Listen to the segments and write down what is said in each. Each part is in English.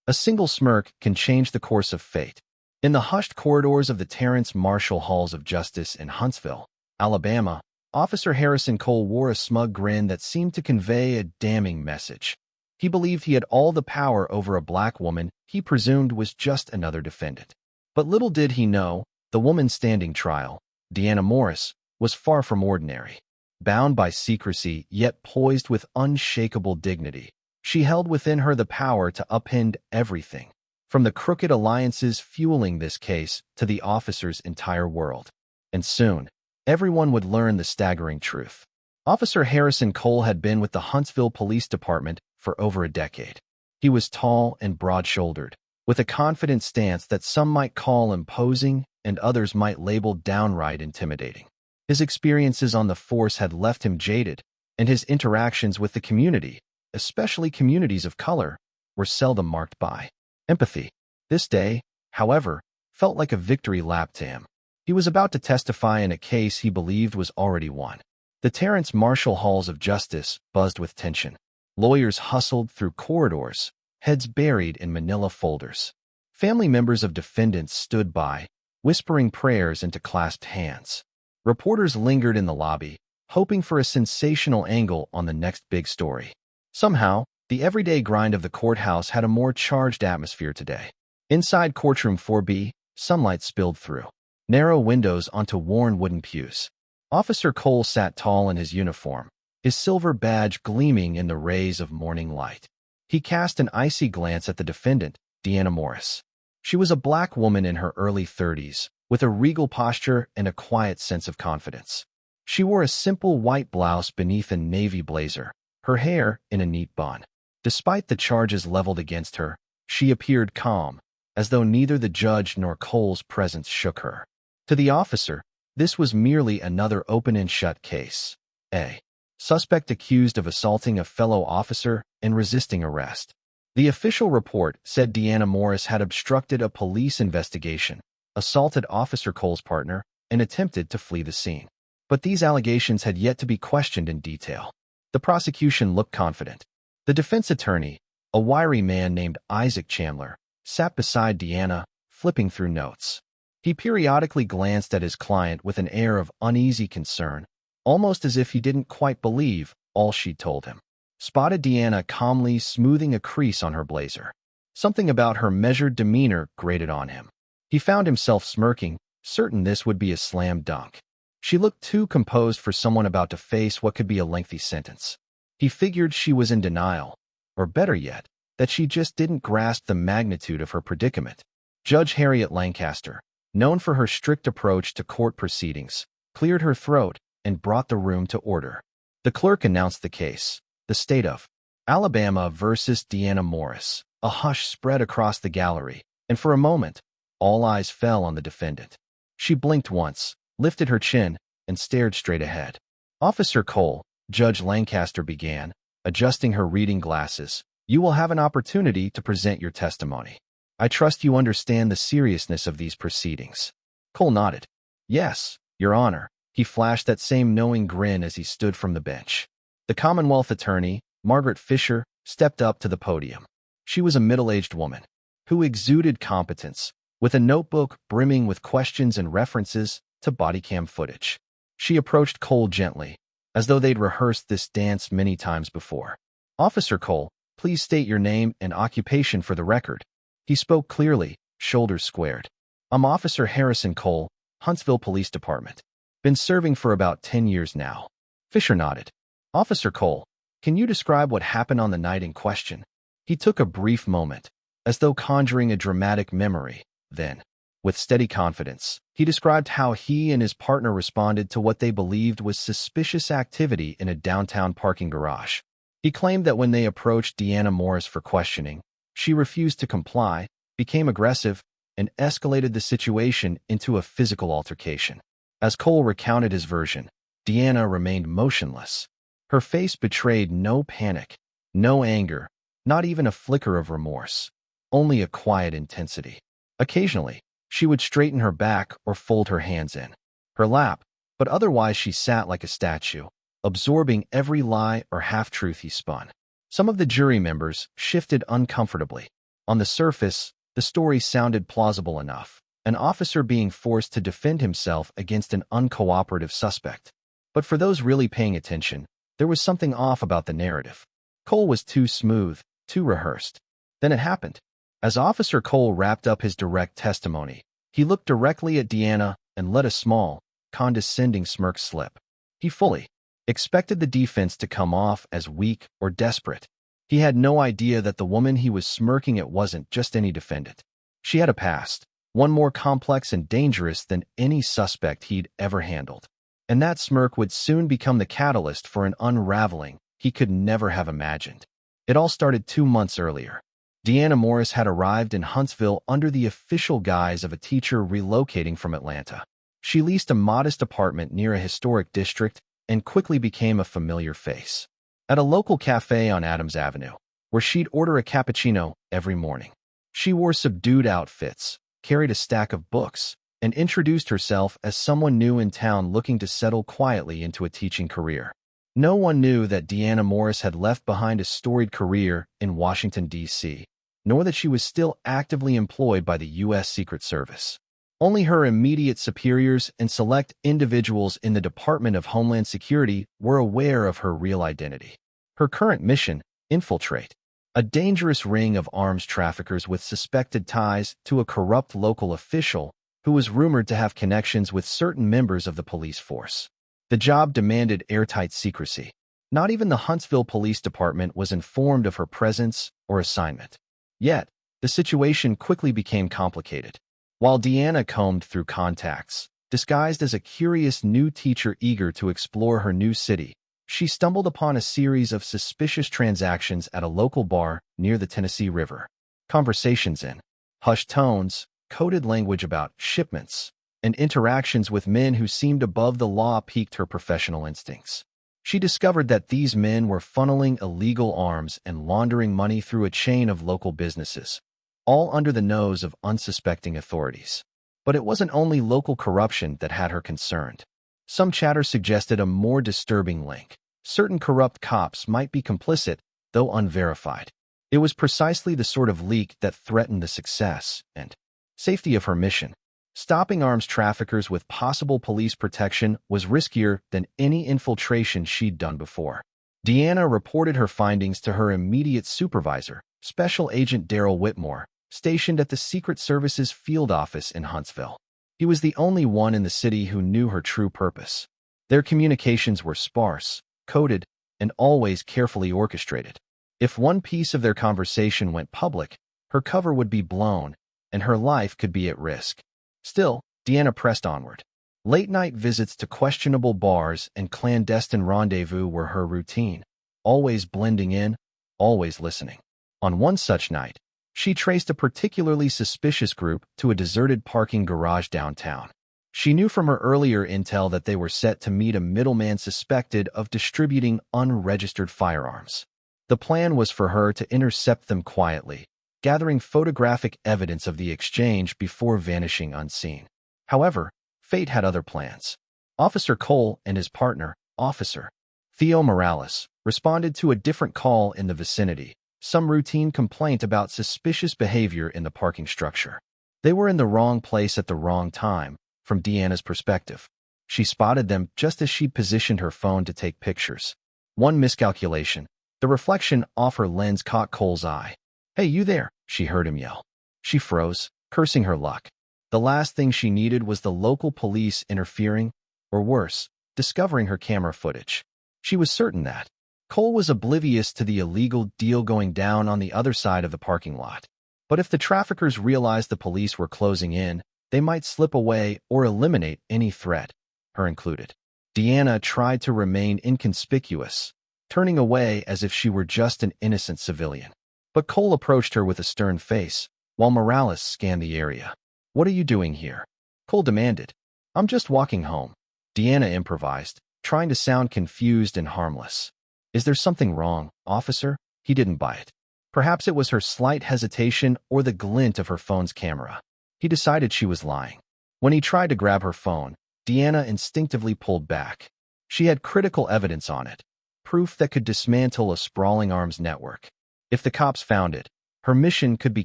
A single smirk can change the course of fate. In the hushed corridors of the Terrence Marshall Halls of Justice in Huntsville, Alabama, Officer Harrison Cole wore a smug grin that seemed to convey a damning message. He believed he had all the power over a black woman he presumed was just another defendant. But little did he know, the woman standing trial, Deanna Morris, was far from ordinary. Bound by secrecy, yet poised with unshakable dignity, she held within her the power to upend everything, from the crooked alliances fueling this case to the officer's entire world. And soon, everyone would learn the staggering truth. Officer Harrison Cole had been with the Huntsville Police Department for over a decade. He was tall and broad-shouldered, with a confident stance that some might call imposing and others might label downright intimidating. His experiences on the force had left him jaded, and his interactions with the community, especially communities of color, were seldom marked by empathy. This day, however, felt like a victory lap to him. He was about to testify in a case he believed was already won. The Terrence Marshall Halls of Justice buzzed with tension. Lawyers hustled through corridors, heads buried in manila folders. Family members of defendants stood by, whispering prayers into clasped hands. Reporters lingered in the lobby, hoping for a sensational angle on the next big story. Somehow, the everyday grind of the courthouse had a more charged atmosphere today. Inside courtroom 4B, sunlight spilled through narrow windows onto worn wooden pews. Officer Cole sat tall in his uniform, his silver badge gleaming in the rays of morning light. He cast an icy glance at the defendant, Deanna Morris. She was a black woman in her early 30s, with a regal posture and a quiet sense of confidence. She wore a simple white blouse beneath a navy blazer, her hair in a neat bun. Despite the charges leveled against her, she appeared calm, as though neither the judge nor Cole's presence shook her. To the officer, this was merely another open-and-shut case. A suspect accused of assaulting a fellow officer and resisting arrest. The official report said Deanna Morris had obstructed a police investigation, assaulted Officer Cole's partner, and attempted to flee the scene. But these allegations had yet to be questioned in detail. The prosecution looked confident. The defense attorney, a wiry man named Isaac Chandler, sat beside Deanna, flipping through notes. He periodically glanced at his client with an air of uneasy concern, almost as if he didn't quite believe all she'd told him. Spotted Deanna calmly smoothing a crease on her blazer. Something about her measured demeanor grated on him. He found himself smirking, certain this would be a slam dunk. She looked too composed for someone about to face what could be a lengthy sentence. He figured she was in denial, or better yet, that she just didn't grasp the magnitude of her predicament. Judge Harriet Lancaster, known for her strict approach to court proceedings, cleared her throat and brought the room to order. The clerk announced the case, the state of Alabama versus Deanna Morris. A hush spread across the gallery, and for a moment, all eyes fell on the defendant. She blinked once, lifted her chin, and stared straight ahead. Officer Cole, Judge Lancaster began, adjusting her reading glasses, you will have an opportunity to present your testimony. I trust you understand the seriousness of these proceedings. Cole nodded. Yes, Your Honor. He flashed that same knowing grin as he stood from the bench. The Commonwealth attorney, Margaret Fisher, stepped up to the podium. She was a middle-aged woman who exuded competence, with a notebook brimming with questions and references to body cam footage. She approached Cole gently, as though they'd rehearsed this dance many times before. Officer Cole, please state your name and occupation for the record. He spoke clearly, shoulders squared. I'm Officer Harrison Cole, Huntsville Police Department. Been serving for about 10 years now. Fisher nodded. Officer Cole, can you describe what happened on the night in question? He took a brief moment, as though conjuring a dramatic memory. Then, with steady confidence, he described how he and his partner responded to what they believed was suspicious activity in a downtown parking garage. He claimed that when they approached Deanna Morris for questioning, she refused to comply, became aggressive, and escalated the situation into a physical altercation. As Cole recounted his version, Deanna remained motionless. Her face betrayed no panic, no anger, not even a flicker of remorse, only a quiet intensity. Occasionally, she would straighten her back or fold her hands in her lap, but otherwise she sat like a statue, absorbing every lie or half-truth he spun. Some of the jury members shifted uncomfortably, On the surface, the story sounded plausible enough, an officer being forced to defend himself against an uncooperative suspect. But for those really paying attention, there was something off about the narrative. Cole was too smooth, too rehearsed. Then it happened. As Officer Cole wrapped up his direct testimony, he looked directly at Deanna and let a small, condescending smirk slip. He fully expected the defense to come off as weak or desperate. He had no idea that the woman he was smirking at wasn't just any defendant. She had a past, one more complex and dangerous than any suspect he'd ever handled. And that smirk would soon become the catalyst for an unraveling he could never have imagined. It all started 2 months earlier. Deanna Morris had arrived in Huntsville under the official guise of a teacher relocating from Atlanta. She leased a modest apartment near a historic district and quickly became a familiar face. At a local cafe on Adams Avenue, where she'd order a cappuccino every morning. She wore subdued outfits, carried a stack of books, and introduced herself as someone new in town looking to settle quietly into a teaching career. No one knew that Deanna Morris had left behind a storied career in Washington, D.C., nor that she was still actively employed by the U.S. Secret Service. Only her immediate superiors and select individuals in the Department of Homeland Security were aware of her real identity. Her current mission: infiltrate a dangerous ring of arms traffickers with suspected ties to a corrupt local official who was rumored to have connections with certain members of the police force. The job demanded airtight secrecy. Not even the Huntsville Police Department was informed of her presence or assignment. Yet, the situation quickly became complicated. While Deanna combed through contacts, disguised as a curious new teacher eager to explore her new city, she stumbled upon a series of suspicious transactions at a local bar near the Tennessee River. Conversations in hushed tones, coded language about shipments, and interactions with men who seemed above the law piqued her professional instincts. She discovered that these men were funneling illegal arms and laundering money through a chain of local businesses, all under the nose of unsuspecting authorities. But it wasn't only local corruption that had her concerned. Some chatter suggested a more disturbing link. Certain corrupt cops might be complicit, though unverified. It was precisely the sort of leak that threatened the success and safety of her mission. Stopping arms traffickers with possible police protection was riskier than any infiltration she'd done before. Deanna reported her findings to her immediate supervisor, Special Agent Daryl Whitmore, stationed at the Secret Service's field office in Huntsville. He was the only one in the city who knew her true purpose. Their communications were sparse, coded, and always carefully orchestrated. If one piece of their conversation went public, her cover would be blown, and her life could be at risk. Still, Deanna pressed onward. Late-night visits to questionable bars and clandestine rendezvous were her routine, always blending in, always listening. On one such night, she traced a particularly suspicious group to a deserted parking garage downtown. She knew from her earlier intel that they were set to meet a middleman suspected of distributing unregistered firearms. The plan was for her to intercept them quietly, gathering photographic evidence of the exchange before vanishing unseen. However, fate had other plans. Officer Cole and his partner, Officer Theo Morales, responded to a different call in the vicinity, some routine complaint about suspicious behavior in the parking structure. They were in the wrong place at the wrong time, from Deanna's perspective. She spotted them just as she positioned her phone to take pictures. One miscalculation. The reflection off her lens caught Cole's eye. "Hey, you there," she heard him yell. She froze, cursing her luck. The last thing she needed was the local police interfering, or worse, discovering her camera footage. She was certain that Cole was oblivious to the illegal deal going down on the other side of the parking lot. But if the traffickers realized the police were closing in, they might slip away or eliminate any threat, her included. Deanna tried to remain inconspicuous, turning away as if she were just an innocent civilian. But Cole approached her with a stern face, while Morales scanned the area. "What are you doing here?" Cole demanded. "I'm just walking home," Deanna improvised, trying to sound confused and harmless. "Is there something wrong, officer?" He didn't buy it. Perhaps it was her slight hesitation or the glint of her phone's camera. He decided she was lying. When he tried to grab her phone, Deanna instinctively pulled back. She had critical evidence on it, proof that could dismantle a sprawling arms network. If the cops found it, Her mission could be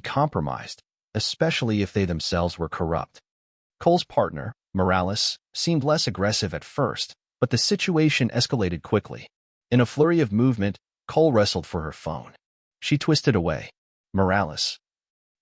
compromised, especially if they themselves were corrupt. Cole's partner, Morales, seemed less aggressive at first, but the situation escalated quickly. In a flurry of movement, Cole wrestled for her phone. She twisted away. Morales,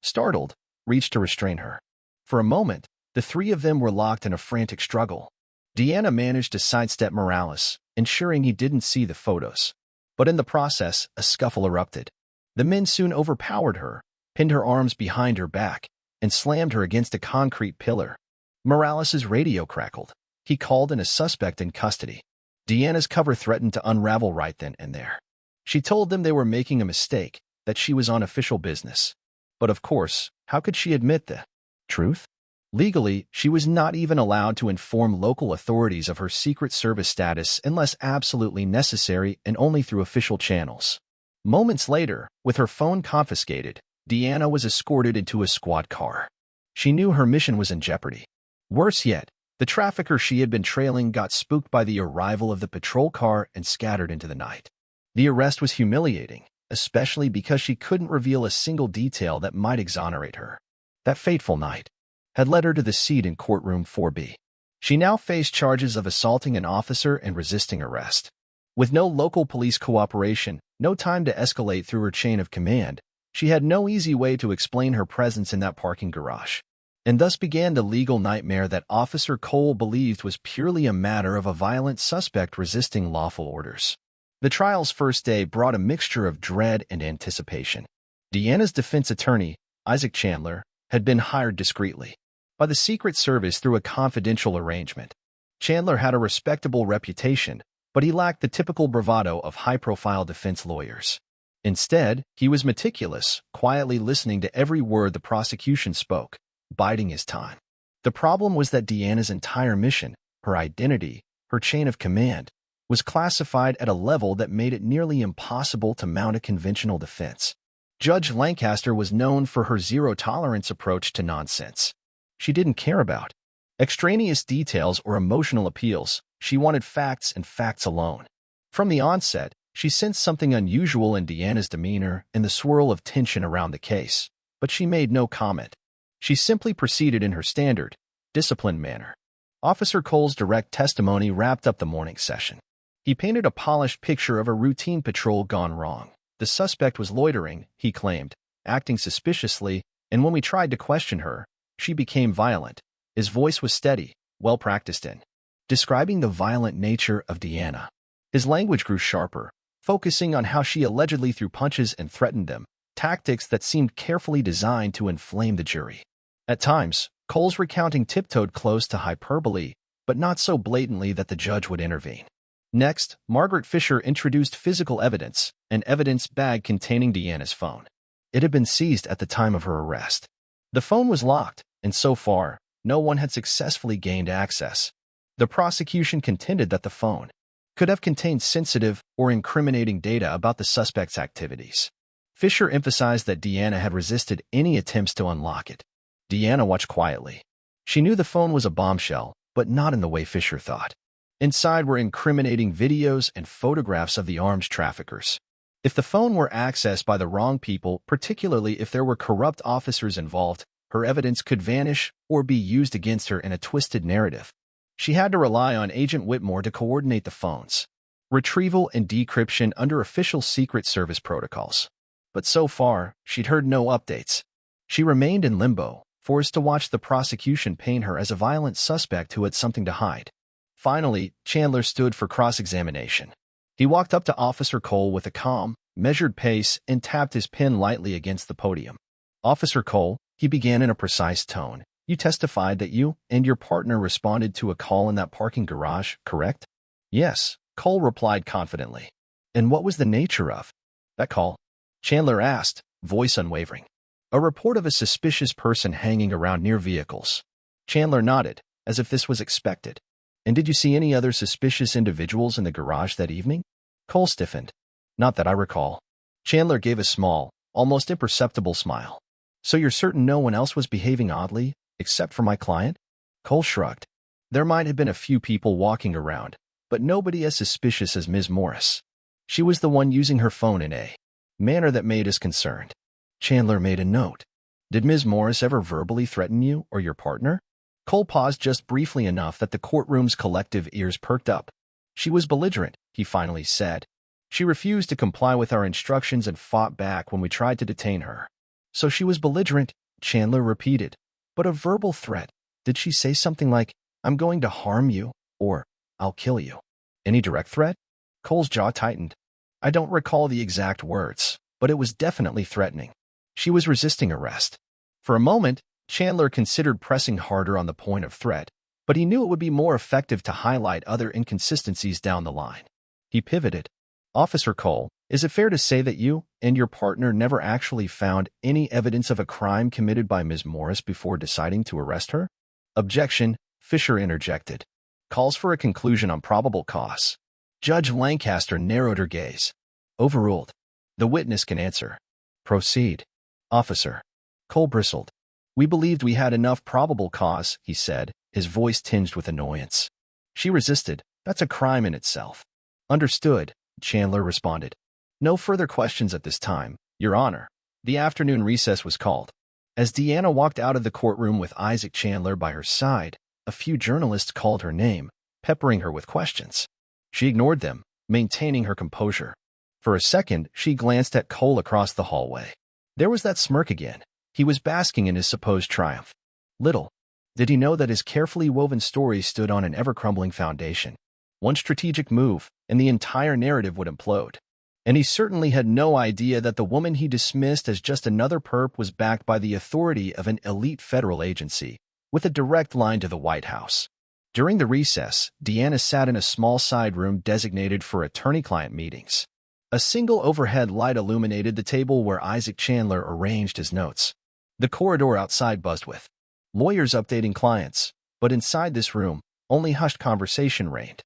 startled, reached to restrain her. For a moment, the three of them were locked in a frantic struggle. Deanna managed to sidestep Morales, ensuring he didn't see the photos. But in the process, a scuffle erupted. The men soon overpowered her, pinned her arms behind her back, and slammed her against a concrete pillar. Morales's radio crackled. He called in a suspect in custody. Deanna's cover threatened to unravel right then and there. She told them they were making a mistake, that she was on official business. But of course, how could she admit the truth? Legally, she was not even allowed to inform local authorities of her Secret Service status unless absolutely necessary and only through official channels. Moments later, with her phone confiscated, Deanna was escorted into a squad car. She knew her mission was in jeopardy. Worse yet, the trafficker she had been trailing got spooked by the arrival of the patrol car and scattered into the night. The arrest was humiliating, especially because she couldn't reveal a single detail that might exonerate her. That fateful night had led her to the seat in courtroom 4B. She now faced charges of assaulting an officer and resisting arrest. With no local police cooperation, no time to escalate through her chain of command, she had no easy way to explain her presence in that parking garage. And thus began the legal nightmare that Officer Cole believed was purely a matter of a violent suspect resisting lawful orders. The trial's first day brought a mixture of dread and anticipation. Deanna's defense attorney, Isaac Chandler, had been hired discreetly by the Secret Service through a confidential arrangement. Chandler had a respectable reputation, but he lacked the typical bravado of high-profile defense lawyers. Instead, he was meticulous, quietly listening to every word the prosecution spoke, biding his time. The problem was that Deanna's entire mission, her identity, her chain of command, was classified at a level that made it nearly impossible to mount a conventional defense. Judge Lancaster was known for her zero-tolerance approach to nonsense. She didn't care about extraneous details or emotional appeals. She wanted facts and facts alone. From the onset, she sensed something unusual in Deanna's demeanor and the swirl of tension around the case, but she made no comment. She simply proceeded in her standard, disciplined manner. Officer Cole's direct testimony wrapped up the morning session. He painted a polished picture of a routine patrol gone wrong. The suspect was loitering, he claimed, acting suspiciously, and when we tried to question her, she became violent. His voice was steady, well practiced in describing the violent nature of Deanna. His language grew sharper, focusing on how she allegedly threw punches and threatened them, tactics that seemed carefully designed to inflame the jury. At times, Cole's recounting tiptoed close to hyperbole, but not so blatantly that the judge would intervene. Next, Margaret Fisher introduced physical evidence, an evidence bag containing Deanna's phone. It had been seized at the time of her arrest. The phone was locked, and so far, no one had successfully gained access. The prosecution contended that the phone could have contained sensitive or incriminating data about the suspect's activities. Fisher emphasized that Deanna had resisted any attempts to unlock it. Deanna watched quietly. She knew the phone was a bombshell, but not in the way Fisher thought. Inside were incriminating videos and photographs of the arms traffickers. If the phone were accessed by the wrong people, particularly if there were corrupt officers involved, her evidence could vanish or be used against her in a twisted narrative. She had to rely on Agent Whitmore to coordinate the phone's retrieval and decryption under official Secret Service protocols. But so far, she'd heard no updates. She remained in limbo, forced to watch the prosecution paint her as a violent suspect who had something to hide. Finally, Chandler stood for cross-examination. He walked up to Officer Cole with a calm, measured pace and tapped his pen lightly against the podium. Officer Cole, he began in a precise tone, you testified that you and your partner responded to a call in that parking garage, correct? Yes, Cole replied confidently. And what was the nature of that call? Chandler asked, voice unwavering. A report of a suspicious person hanging around near vehicles. Chandler nodded, as if this was expected. And did you see any other suspicious individuals in the garage that evening? Cole stiffened. Not that I recall. Chandler gave a small, almost imperceptible smile. So you're certain no one else was behaving oddly, except for my client? Cole shrugged. There might have been a few people walking around, but nobody as suspicious as Ms. Morris. She was the one using her phone in a manner that made us concerned. Chandler made a note. Did Ms. Morris ever verbally threaten you or your partner? Cole paused just briefly enough that the courtroom's collective ears perked up. She was belligerent, he finally said. She refused to comply with our instructions and fought back when we tried to detain her. So she was belligerent, Chandler repeated. But a verbal threat. Did she say something like, I'm going to harm you, or I'll kill you? Any direct threat? Cole's jaw tightened. I don't recall the exact words, but it was definitely threatening. She was resisting arrest. For a moment, Chandler considered pressing harder on the point of threat, but he knew it would be more effective to highlight other inconsistencies down the line. He pivoted. Officer Cole, is it fair to say that you and your partner never actually found any evidence of a crime committed by Ms. Morris before deciding to arrest her? Objection, Fisher interjected. Calls for a conclusion on probable cause. Judge Lancaster narrowed her gaze. Overruled. The witness can answer. Proceed. Officer. Cole bristled. We believed we had enough probable cause, he said, his voice tinged with annoyance. She resisted. That's a crime in itself. Understood, Chandler responded. No further questions at this time, Your Honor. The afternoon recess was called. As Deanna walked out of the courtroom with Isaac Chandler by her side, a few journalists called her name, peppering her with questions. She ignored them, maintaining her composure. For a second, she glanced at Cole across the hallway. There was that smirk again. He was basking in his supposed triumph. Little did he know that his carefully woven story stood on an ever-crumbling foundation. One strategic move, and the entire narrative would implode. And he certainly had no idea that the woman he dismissed as just another perp was backed by the authority of an elite federal agency, with a direct line to the White House. During the recess, Deanna sat in a small side room designated for attorney-client meetings. A single overhead light illuminated the table where Isaac Chandler arranged his notes. The corridor outside buzzed with lawyers updating clients, but inside this room, only hushed conversation reigned.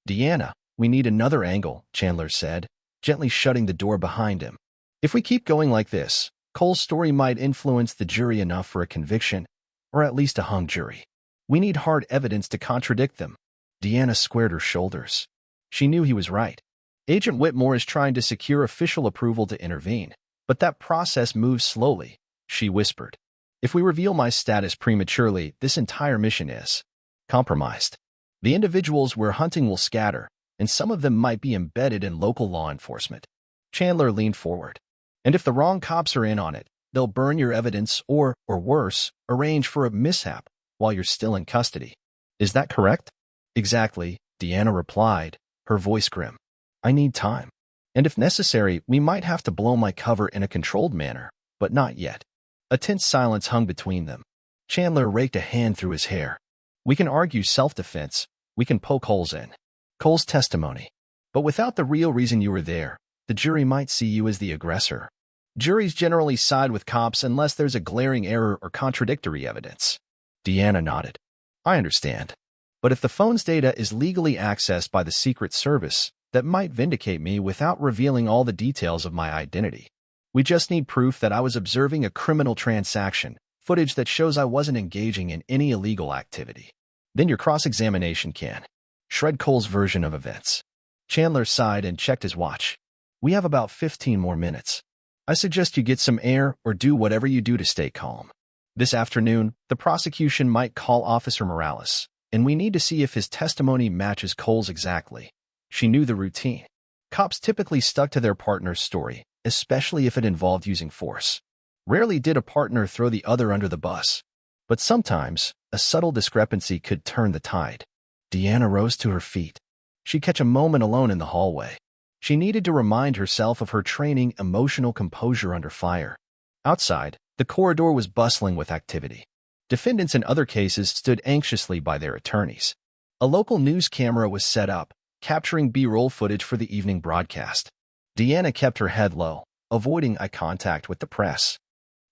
Deanna, we need another angle, Chandler said, gently shutting the door behind him. If we keep going like this, Cole's story might influence the jury enough for a conviction, or at least a hung jury. We need hard evidence to contradict them. Deanna squared her shoulders. She knew he was right. Agent Whitmore is trying to secure official approval to intervene, but that process moves slowly, she whispered. If we reveal my status prematurely, this entire mission is compromised. The individuals we're hunting will scatter, and some of them might be embedded in local law enforcement. Chandler leaned forward. And if the wrong cops are in on it, they'll burn your evidence or worse, arrange for a mishap while you're still in custody. Is that correct? Exactly, Deanna replied, her voice grim. I need time. And if necessary, we might have to blow my cover in a controlled manner, but not yet. A tense silence hung between them. Chandler raked a hand through his hair. We can argue self-defense. We can poke holes in Cole's testimony. But without the real reason you were there, the jury might see you as the aggressor. Juries generally side with cops unless there's a glaring error or contradictory evidence. Deanna nodded. I understand. But if the phone's data is legally accessed by the Secret Service, that might vindicate me without revealing all the details of my identity. We just need proof that I was observing a criminal transaction, footage that shows I wasn't engaging in any illegal activity. Then your cross-examination can shred Cole's version of events. Chandler sighed and checked his watch. We have about 15 more minutes. I suggest you get some air or do whatever you do to stay calm. This afternoon, the prosecution might call Officer Morales, and we need to see if his testimony matches Cole's exactly. She knew the routine. Cops typically stuck to their partner's story, especially if it involved using force. Rarely did a partner throw the other under the bus. But sometimes, a subtle discrepancy could turn the tide. Deanna rose to her feet. She'd catch a moment alone in the hallway. She needed to remind herself of her training emotional composure under fire. Outside, the corridor was bustling with activity. Defendants in other cases stood anxiously by their attorneys. A local news camera was set up, capturing B-roll footage for the evening broadcast. Deanna kept her head low, avoiding eye contact with the press.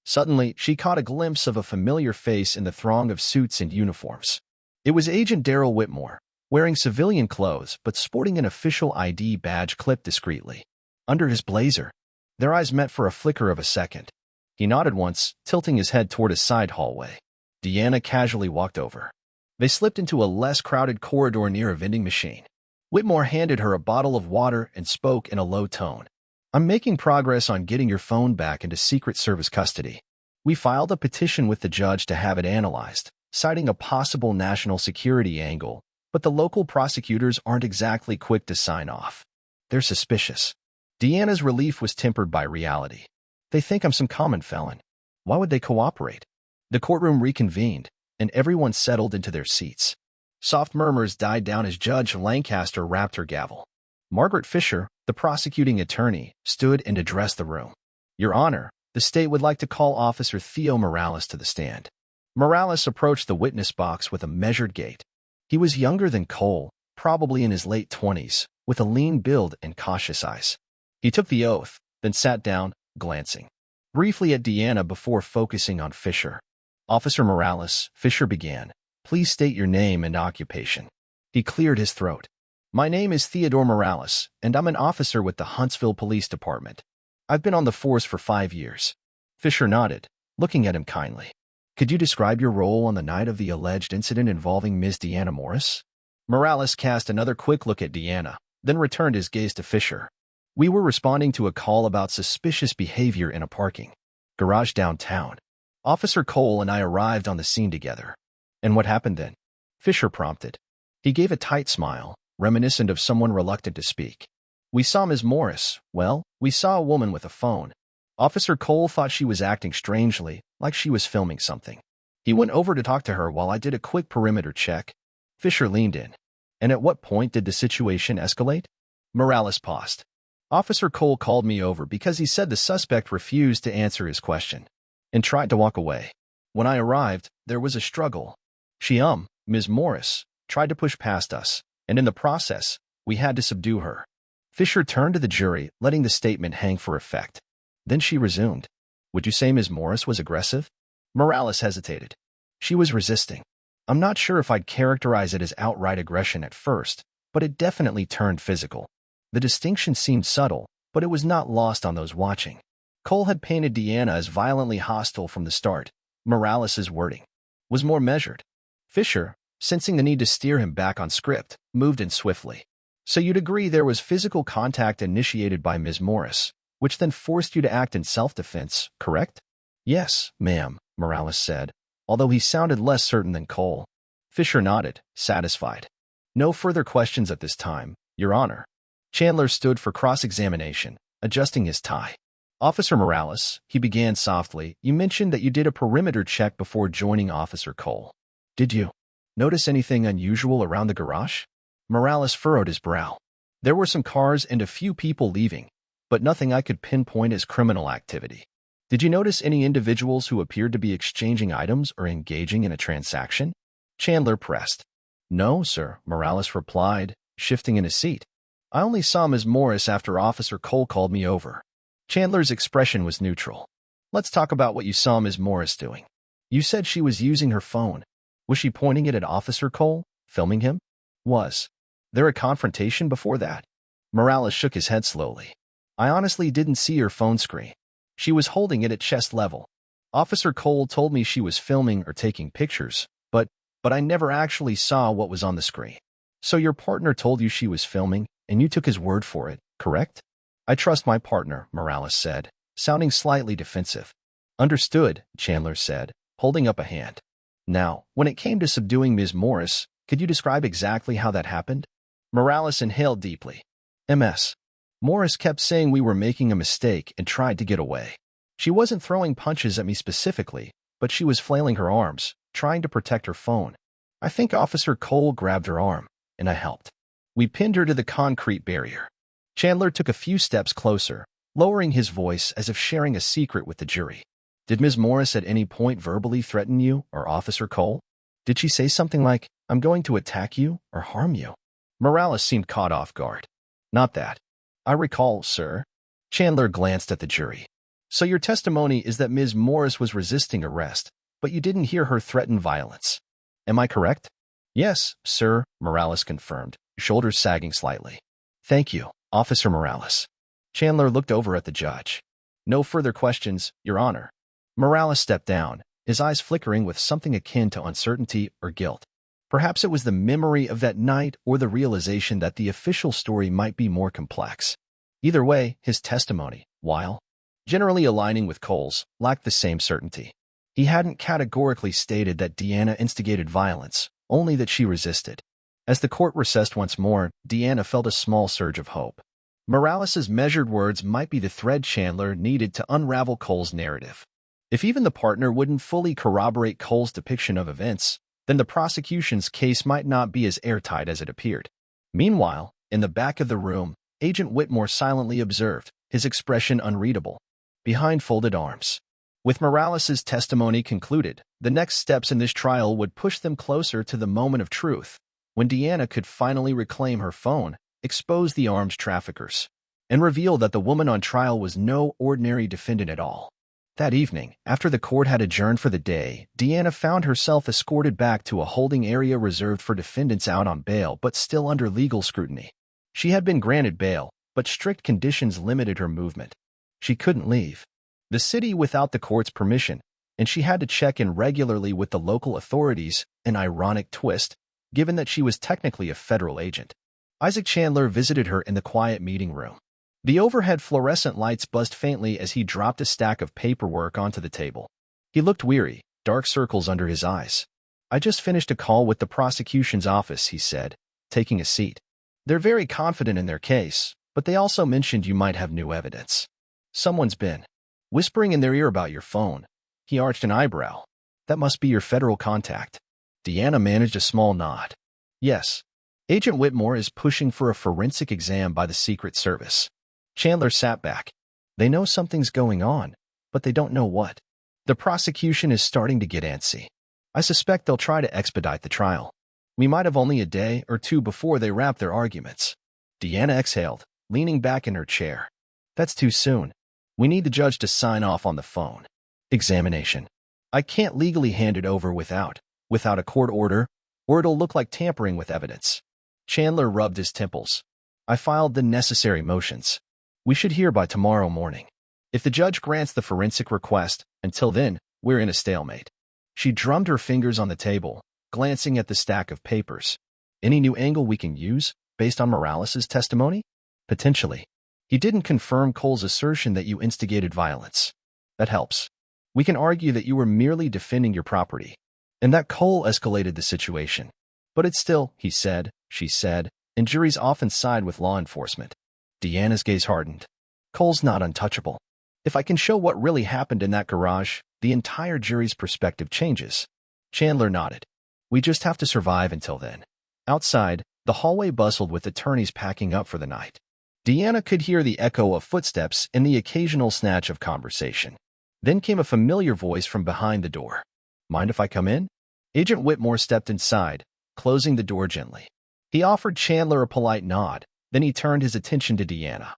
Suddenly, she caught a glimpse of a familiar face in the throng of suits and uniforms. It was Agent Daryl Whitmore, wearing civilian clothes but sporting an official ID badge clipped discreetly under his blazer. Their eyes met for a flicker of a second. He nodded once, tilting his head toward a side hallway. Deanna casually walked over. They slipped into a less crowded corridor near a vending machine. Whitmore handed her a bottle of water and spoke in a low tone. I'm making progress on getting your phone back into Secret Service custody. We filed a petition with the judge to have it analyzed, citing a possible national security angle, but the local prosecutors aren't exactly quick to sign off. They're suspicious. Deanna's relief was tempered by reality. They think I'm some common felon. Why would they cooperate? The courtroom reconvened, and everyone settled into their seats. Soft murmurs died down as Judge Lancaster rapped her gavel. Margaret Fisher, the prosecuting attorney, stood and addressed the room. Your Honor, the state would like to call Officer Theo Morales to the stand. Morales approached the witness box with a measured gait. He was younger than Cole, probably in his late 20s, with a lean build and cautious eyes. He took the oath, then sat down, glancing briefly at Deanna before focusing on Fisher. Officer Morales, Fisher began. Please state your name and occupation. He cleared his throat. My name is Theodore Morales, and I'm an officer with the Huntsville Police Department. I've been on the force for 5 years. Fisher nodded, looking at him kindly. Could you describe your role on the night of the alleged incident involving Ms. Deanna Morris? Morales cast another quick look at Deanna, then returned his gaze to Fisher. We were responding to a call about suspicious behavior in a parking garage downtown. Officer Cole and I arrived on the scene together. And what happened then? Fisher prompted. He gave a tight smile, reminiscent of someone reluctant to speak. We saw Ms. Morris. Well, we saw a woman with a phone. Officer Cole thought she was acting strangely, like she was filming something. He went over to talk to her while I did a quick perimeter check. Fisher leaned in. And at what point did the situation escalate? Morales paused. Officer Cole called me over because he said the suspect refused to answer his question and tried to walk away. When I arrived, there was a struggle. She, Ms. Morris, tried to push past us, and in the process, we had to subdue her. Fisher turned to the jury, letting the statement hang for effect. Then she resumed. Would you say Ms. Morris was aggressive? Morales hesitated. She was resisting. I'm not sure if I'd characterize it as outright aggression at first, but it definitely turned physical. The distinction seemed subtle, but it was not lost on those watching. Cole had painted Deanna as violently hostile from the start. Morales' wording was more measured. Fisher, sensing the need to steer him back on script, moved in swiftly. So you'd agree there was physical contact initiated by Ms. Morris, which then forced you to act in self-defense, correct? Yes, ma'am, Morales said, although he sounded less certain than Cole. Fisher nodded, satisfied. No further questions at this time, Your Honor. Chandler stood for cross-examination, adjusting his tie. Officer Morales, he began softly, you mentioned that you did a perimeter check before joining Officer Cole. Did you notice anything unusual around the garage? Morales furrowed his brow. There were some cars and a few people leaving, but nothing I could pinpoint as criminal activity. Did you notice any individuals who appeared to be exchanging items or engaging in a transaction? Chandler pressed. No, sir, Morales replied, shifting in his seat. I only saw Ms. Morris after Officer Cole called me over. Chandler's expression was neutral. Let's talk about what you saw Ms. Morris doing. You said she was using her phone. Was she pointing it at Officer Cole, filming him? Was there a confrontation before that? Morales shook his head slowly. I honestly didn't see her phone screen. She was holding it at chest level. Officer Cole told me she was filming or taking pictures, but I never actually saw what was on the screen. So your partner told you she was filming, and you took his word for it, correct? I trust my partner, Morales said, sounding slightly defensive. Understood, Chandler said, holding up a hand. Now, when it came to subduing Ms. Morris, could you describe exactly how that happened? Morales inhaled deeply. Ms. Morris kept saying we were making a mistake and tried to get away. She wasn't throwing punches at me specifically, but she was flailing her arms, trying to protect her phone. I think Officer Cole grabbed her arm, and I helped. We pinned her to the concrete barrier. Chandler took a few steps closer, lowering his voice as if sharing a secret with the jury. Did Ms. Morris at any point verbally threaten you or Officer Cole? Did she say something like, I'm going to attack you or harm you? Morales seemed caught off guard. Not that I recall, sir. Chandler glanced at the jury. So your testimony is that Ms. Morris was resisting arrest, but you didn't hear her threaten violence. Am I correct? Yes, sir, Morales confirmed, shoulders sagging slightly. Thank you, Officer Morales. Chandler looked over at the judge. No further questions, Your Honor. Morales stepped down, his eyes flickering with something akin to uncertainty or guilt. Perhaps it was the memory of that night or the realization that the official story might be more complex. Either way, his testimony, while generally aligning with Cole's, lacked the same certainty. He hadn't categorically stated that Deanna instigated violence, only that she resisted. As the court recessed once more, Deanna felt a small surge of hope. Morales's measured words might be the thread Chandler needed to unravel Cole's narrative. If even the partner wouldn't fully corroborate Cole's depiction of events, then the prosecution's case might not be as airtight as it appeared. Meanwhile, in the back of the room, Agent Whitmore silently observed, his expression unreadable, behind folded arms. With Morales's testimony concluded, the next steps in this trial would push them closer to the moment of truth, when Deanna could finally reclaim her phone, expose the arms traffickers, and reveal that the woman on trial was no ordinary defendant at all. That evening, after the court had adjourned for the day, Deanna found herself escorted back to a holding area reserved for defendants out on bail but still under legal scrutiny. She had been granted bail, but strict conditions limited her movement. She couldn't leave the city without the court's permission, and she had to check in regularly with the local authorities, an ironic twist, given that she was technically a federal agent. Isaac Chandler visited her in the quiet meeting room. The overhead fluorescent lights buzzed faintly as he dropped a stack of paperwork onto the table. He looked weary, dark circles under his eyes. "I just finished a call with the prosecution's office," he said, taking a seat. "They're very confident in their case, but they also mentioned you might have new evidence. Someone's been whispering in their ear about your phone." He arched an eyebrow. "That must be your federal contact." Deanna managed a small nod. "Yes. Agent Whitmore is pushing for a forensic exam by the Secret Service." Chandler sat back. "They know something's going on, but they don't know what. The prosecution is starting to get antsy. I suspect they'll try to expedite the trial. We might have only a day or two before they wrap their arguments." Deanna exhaled, leaning back in her chair. "That's too soon. We need the judge to sign off on the phone examination. I can't legally hand it over without a court order, or it'll look like tampering with evidence." Chandler rubbed his temples. "I filed the necessary motions. We should hear by tomorrow morning. If the judge grants the forensic request, until then, we're in a stalemate." She drummed her fingers on the table, glancing at the stack of papers. "Any new angle we can use, based on Morales's testimony?" "Potentially. He didn't confirm Cole's assertion that you instigated violence. That helps. We can argue that you were merely defending your property, and that Cole escalated the situation. But it's still," he said, she said, "and juries often side with law enforcement." Deanna's gaze hardened. "Cole's not untouchable. If I can show what really happened in that garage, the entire jury's perspective changes." Chandler nodded. "We just have to survive until then." Outside, the hallway bustled with attorneys packing up for the night. Deanna could hear the echo of footsteps and the occasional snatch of conversation. Then came a familiar voice from behind the door. "Mind if I come in?" Agent Whitmore stepped inside, closing the door gently. He offered Chandler a polite nod, then he turned his attention to Deanna,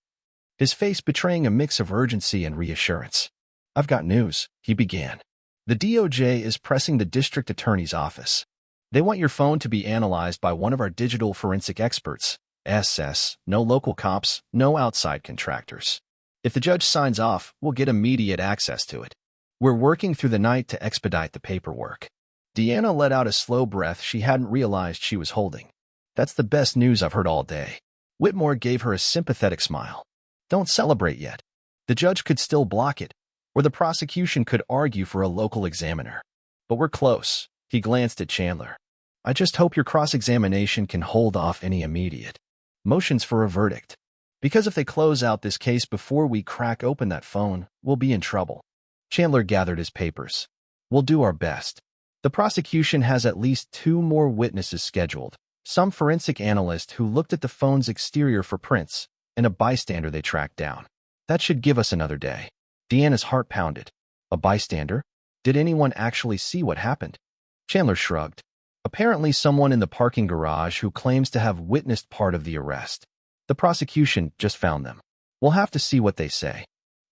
his face betraying a mix of urgency and reassurance. "I've got news," he began. "The DOJ is pressing the district attorney's office. They want your phone to be analyzed by one of our digital forensic experts. No local cops, no outside contractors. If the judge signs off, we'll get immediate access to it. We're working through the night to expedite the paperwork." Deanna let out a slow breath she hadn't realized she was holding. "That's the best news I've heard all day." Whitmore gave her a sympathetic smile. "Don't celebrate yet. The judge could still block it, or the prosecution could argue for a local examiner. But we're close." He glanced at Chandler. "I just hope your cross-examination can hold off any immediate motions for a verdict. Because if they close out this case before we crack open that phone, we'll be in trouble." Chandler gathered his papers. "We'll do our best. The prosecution has at least 2 more witnesses scheduled, some forensic analyst who looked at the phone's exterior for prints, and a bystander they tracked down. That should give us another day." Deanna's heart pounded. "A bystander? Did anyone actually see what happened?" Chandler shrugged. "Apparently someone in the parking garage who claims to have witnessed part of the arrest. The prosecution just found them. We'll have to see what they say."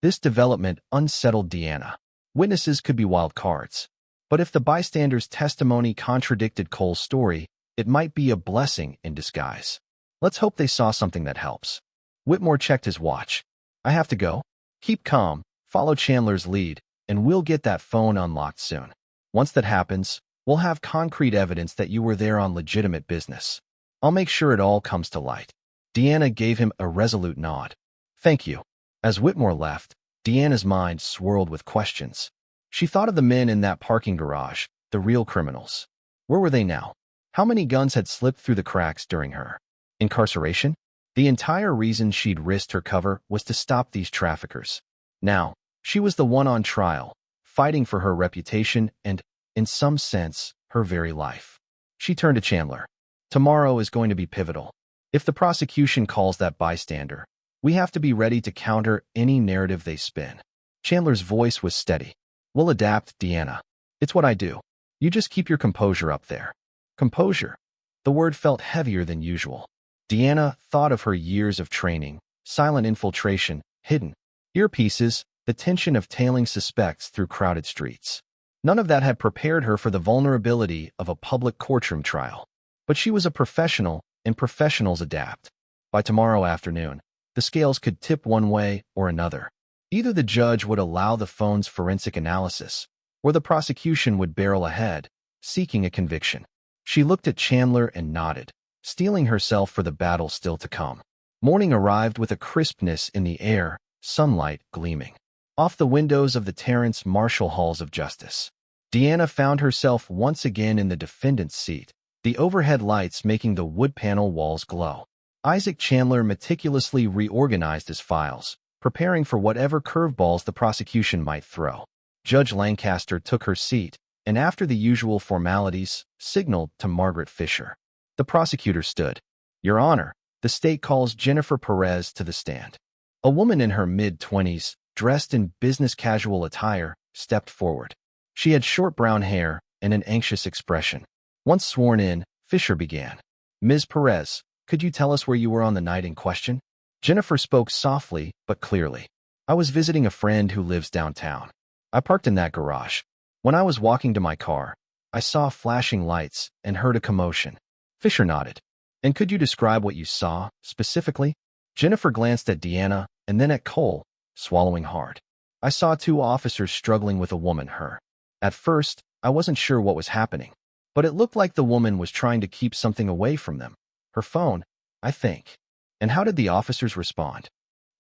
This development unsettled Deanna. Witnesses could be wild cards. But if the bystander's testimony contradicted Cole's story, it might be a blessing in disguise. Let's hope they saw something that helps. Whitmore checked his watch. "I have to go. Keep calm, follow Chandler's lead, and we'll get that phone unlocked soon. Once that happens, we'll have concrete evidence that you were there on legitimate business. I'll make sure it all comes to light." Deanna gave him a resolute nod. Thank you. As Whitmore left, Deanna's mind swirled with questions. She thought of the men in that parking garage, the real criminals. Where were they now? How many guns had slipped through the cracks during her incarceration? The entire reason she'd risked her cover was to stop these traffickers. Now, she was the one on trial, fighting for her reputation and, in some sense, her very life. She turned to Chandler. Tomorrow is going to be pivotal. If the prosecution calls that bystander, we have to be ready to counter any narrative they spin. Chandler's voice was steady. We'll adapt, Deanna. It's what I do. You just keep your composure up there. Composure. The word felt heavier than usual. Deanna thought of her years of training, silent infiltration, hidden earpieces, the tension of tailing suspects through crowded streets. None of that had prepared her for the vulnerability of a public courtroom trial. But she was a professional, and professionals adapt. By tomorrow afternoon, the scales could tip one way or another. Either the judge would allow the phone's forensic analysis, or the prosecution would barrel ahead, seeking a conviction. She looked at Chandler and nodded, steeling herself for the battle still to come. Morning arrived with a crispness in the air, sunlight gleaming off the windows of the Terrence Marshall Halls of Justice. Deanna found herself once again in the defendant's seat, the overhead lights making the wood panel walls glow. Isaac Chandler meticulously reorganized his files, preparing for whatever curveballs the prosecution might throw. Judge Lancaster took her seat, and after the usual formalities, signaled to Margaret Fisher. The prosecutor stood. Your Honor, the state calls Jennifer Perez to the stand. A woman in her mid-20s, dressed in business-casual attire, stepped forward. She had short brown hair and an anxious expression. Once sworn in, Fisher began. Ms. Perez, could you tell us where you were on the night in question? Jennifer spoke softly but clearly. I was visiting a friend who lives downtown. I parked in that garage. When I was walking to my car, I saw flashing lights and heard a commotion. Fisher nodded. And could you describe what you saw, specifically? Jennifer glanced at Deanna and then at Cole, swallowing hard. I saw two officers struggling with a woman, her. At first, I wasn't sure what was happening, but it looked like the woman was trying to keep something away from them. Her phone, I think. And how did the officers respond?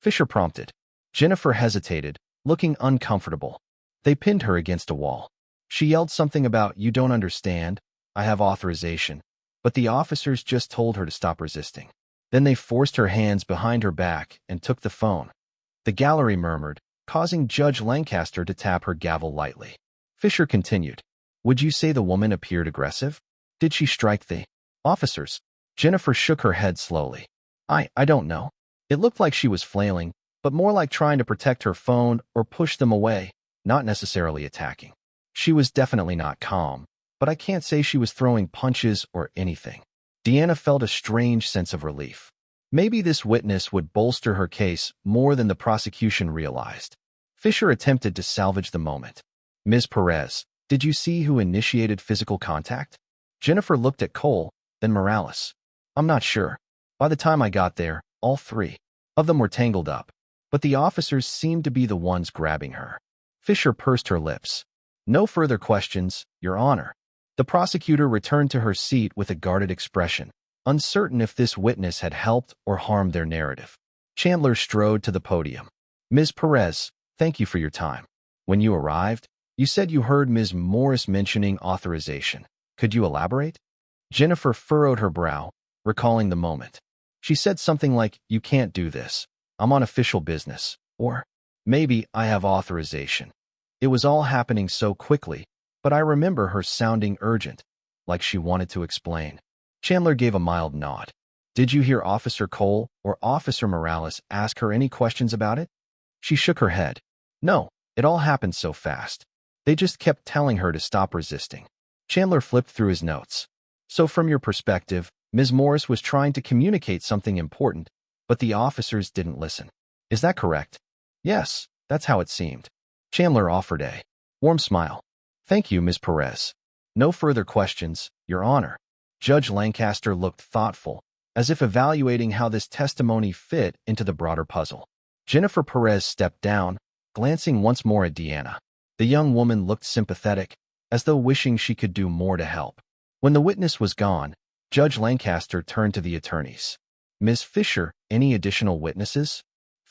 Fisher prompted. Jennifer hesitated, looking uncomfortable. They pinned her against a wall. She yelled something about, you don't understand, I have authorization. But the officers just told her to stop resisting. Then they forced her hands behind her back and took the phone. The gallery murmured, causing Judge Lancaster to tap her gavel lightly. Fisher continued. Would you say the woman appeared aggressive? Did she strike the officers? Jennifer shook her head slowly. I don't know. It looked like she was flailing, but more like trying to protect her phone or push them away, not necessarily attacking. She was definitely not calm, but I can't say she was throwing punches or anything. Deanna felt a strange sense of relief. Maybe this witness would bolster her case more than the prosecution realized. Fisher attempted to salvage the moment. Ms. Perez, did you see who initiated physical contact? Jennifer looked at Cole, then Morales. I'm not sure. By the time I got there, all three of them were tangled up, but the officers seemed to be the ones grabbing her. Fisher pursed her lips. No further questions, Your Honor. The prosecutor returned to her seat with a guarded expression, uncertain if this witness had helped or harmed their narrative. Chandler strode to the podium. Ms. Perez, thank you for your time. When you arrived, you said you heard Ms. Morris mentioning authorization. Could you elaborate? Jennifer furrowed her brow, recalling the moment. She said something like, you can't do this. I'm on official business. Or, maybe I have authorization. It was all happening so quickly, but I remember her sounding urgent, like she wanted to explain. Chandler gave a mild nod. Did you hear Officer Cole or Officer Morales ask her any questions about it? She shook her head. No, it all happened so fast. They just kept telling her to stop resisting. Chandler flipped through his notes. So from your perspective, Ms. Morris was trying to communicate something important, but the officers didn't listen. Is that correct? Yes, that's how it seemed. Chandler offered a warm smile. Thank you, Ms. Perez. No further questions, Your Honor. Judge Lancaster looked thoughtful, as if evaluating how this testimony fit into the broader puzzle. Jennifer Perez stepped down, glancing once more at Deanna. The young woman looked sympathetic, as though wishing she could do more to help. When the witness was gone, Judge Lancaster turned to the attorneys. Ms. Fisher, any additional witnesses?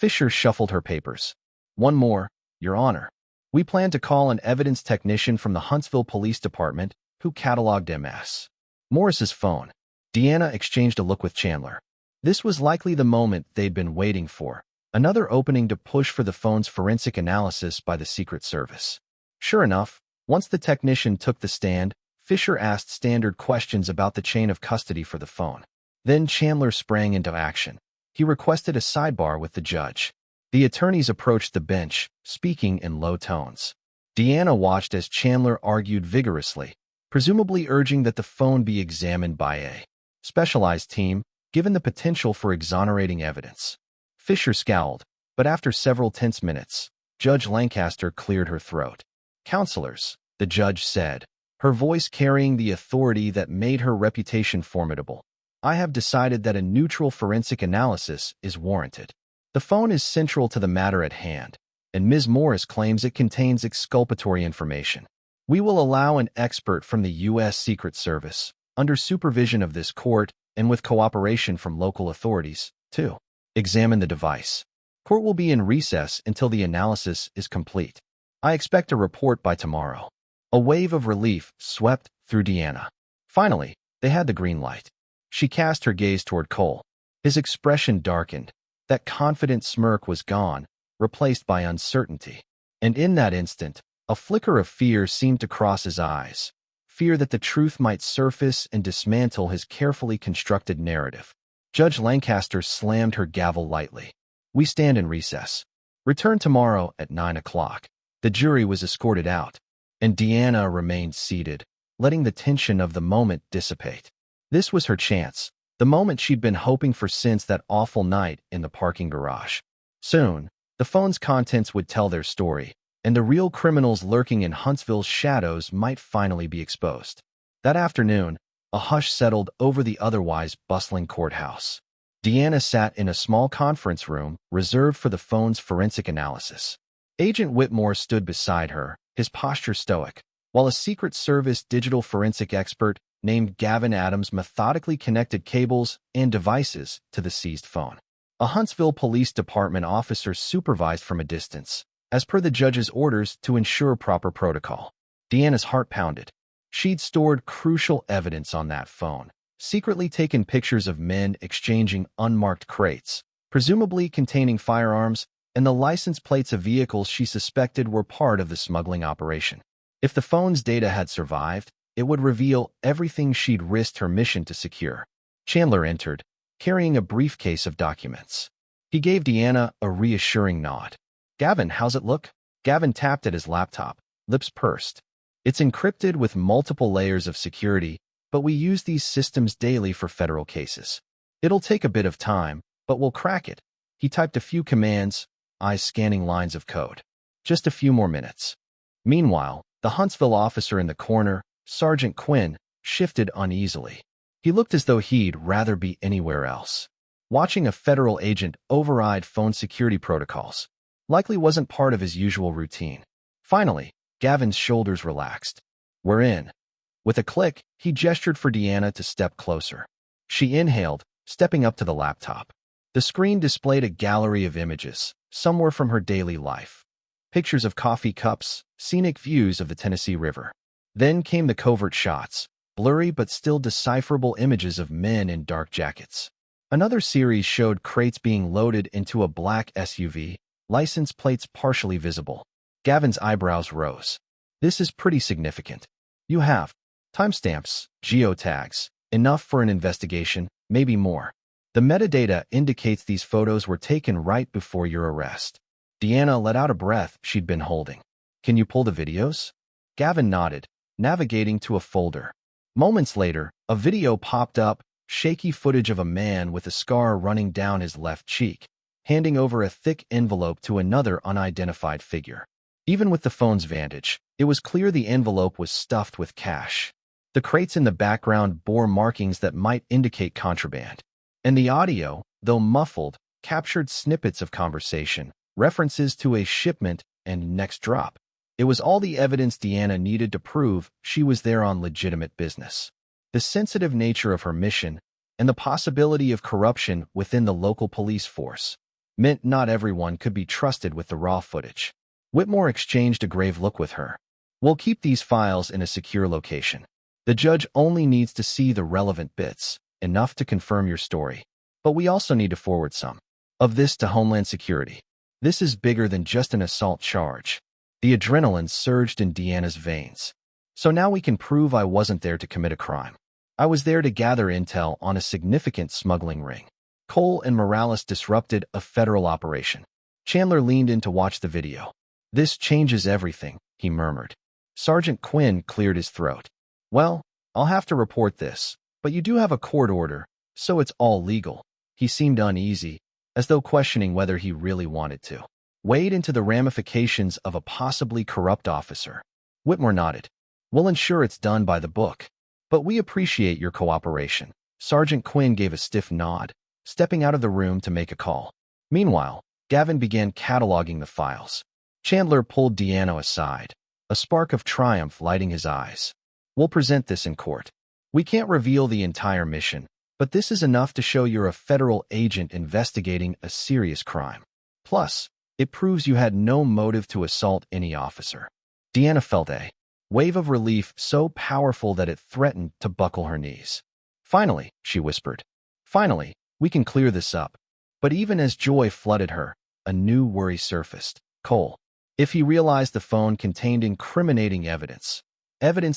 Fisher shuffled her papers. One more, Your Honor. We plan to call an evidence technician from the Huntsville Police Department who cataloged MS. Morris's phone. Deanna exchanged a look with Chandler. This was likely the moment they'd been waiting for, another opening to push for the phone's forensic analysis by the Secret Service. Sure enough, once the technician took the stand, Fisher asked standard questions about the chain of custody for the phone. Then Chandler sprang into action. He requested a sidebar with the judge. The attorneys approached the bench, speaking in low tones. Deanna watched as Chandler argued vigorously, presumably urging that the phone be examined by a specialized team, given the potential for exonerating evidence. Fisher scowled, but after several tense minutes, Judge Lancaster cleared her throat. Counselors, the judge said, her voice carrying the authority that made her reputation formidable. I have decided that a neutral forensic analysis is warranted. The phone is central to the matter at hand, and Ms. Morris claims it contains exculpatory information. We will allow an expert from the U.S. Secret Service, under supervision of this court and with cooperation from local authorities, to examine the device. Court will be in recess until the analysis is complete. I expect a report by tomorrow. A wave of relief swept through Deanna. Finally, they had the green light. She cast her gaze toward Cole. His expression darkened. That confident smirk was gone, replaced by uncertainty. And in that instant, a flicker of fear seemed to cross his eyes. Fear that the truth might surface and dismantle his carefully constructed narrative. Judge Lancaster slammed her gavel lightly. We stand in recess. Return tomorrow at 9 o'clock. The jury was escorted out, and Deanna remained seated, letting the tension of the moment dissipate. This was her chance, the moment she'd been hoping for since that awful night in the parking garage. Soon, the phone's contents would tell their story, and the real criminals lurking in Huntsville's shadows might finally be exposed. That afternoon, a hush settled over the otherwise bustling courthouse. Deanna sat in a small conference room reserved for the phone's forensic analysis. Agent Whitmore stood beside her, his posture stoic, while a Secret Service digital forensic expert named Gavin Adams methodically connected cables and devices to the seized phone. A Huntsville Police Department officer supervised from a distance, as per the judge's orders to ensure proper protocol. Deanna's heart pounded. She'd stored crucial evidence on that phone, secretly taken pictures of men exchanging unmarked crates, presumably containing firearms, and the license plates of vehicles she suspected were part of the smuggling operation. If the phone's data had survived, it would reveal everything she'd risked her mission to secure. Chandler entered, carrying a briefcase of documents. He gave Deanna a reassuring nod. Gavin, how's it look? Gavin tapped at his laptop, lips pursed. It's encrypted with multiple layers of security, but we use these systems daily for federal cases. It'll take a bit of time, but we'll crack it. He typed a few commands, eyes scanning lines of code. Just a few more minutes. Meanwhile, the Huntsville officer in the corner, Sergeant Quinn, shifted uneasily. He looked as though he'd rather be anywhere else. Watching a federal agent override phone security protocols likely wasn't part of his usual routine. Finally, Gavin's shoulders relaxed. We're in. With a click, he gestured for Deanna to step closer. She inhaled, stepping up to the laptop. The screen displayed a gallery of images, some were from her daily life. Pictures of coffee cups, scenic views of the Tennessee River. Then came the covert shots, blurry but still decipherable images of men in dark jackets. Another series showed crates being loaded into a black SUV, license plates partially visible. Gavin's eyebrows rose. This is pretty significant. You have timestamps, geotags, enough for an investigation, maybe more. The metadata indicates these photos were taken right before your arrest. Deanna let out a breath she'd been holding. Can you pull the videos? Gavin nodded, navigating to a folder. Moments later, a video popped up, shaky footage of a man with a scar running down his left cheek, handing over a thick envelope to another unidentified figure. Even with the phone's vantage, it was clear the envelope was stuffed with cash. The crates in the background bore markings that might indicate contraband. And the audio, though muffled, captured snippets of conversation, references to a shipment and next drop. It was all the evidence Deanna needed to prove she was there on legitimate business. The sensitive nature of her mission and the possibility of corruption within the local police force meant not everyone could be trusted with the raw footage. Whitmore exchanged a grave look with her. We'll keep these files in a secure location. The judge only needs to see the relevant bits, enough to confirm your story. But we also need to forward some of this to Homeland Security. This is bigger than just an assault charge. The adrenaline surged in Deanna's veins. So now we can prove I wasn't there to commit a crime. I was there to gather intel on a significant smuggling ring. Cole and Morales disrupted a federal operation. Chandler leaned in to watch the video. This changes everything, he murmured. Sergeant Quinn cleared his throat. Well, I'll have to report this, but you do have a court order, so it's all legal. He seemed uneasy, as though questioning whether he really wanted to wade into the ramifications of a possibly corrupt officer. Whitmore nodded. We'll ensure it's done by the book. But we appreciate your cooperation. Sergeant Quinn gave a stiff nod, stepping out of the room to make a call. Meanwhile, Gavin began cataloging the files. Chandler pulled Deanna aside, a spark of triumph lighting his eyes. We'll present this in court. We can't reveal the entire mission, but this is enough to show you're a federal agent investigating a serious crime. Plus, it proves you had no motive to assault any officer. Deanna felt a wave of relief so powerful that it threatened to buckle her knees. Finally, she whispered. Finally, we can clear this up. But even as joy flooded her, a new worry surfaced. Cole. If he realized the phone contained incriminating evidence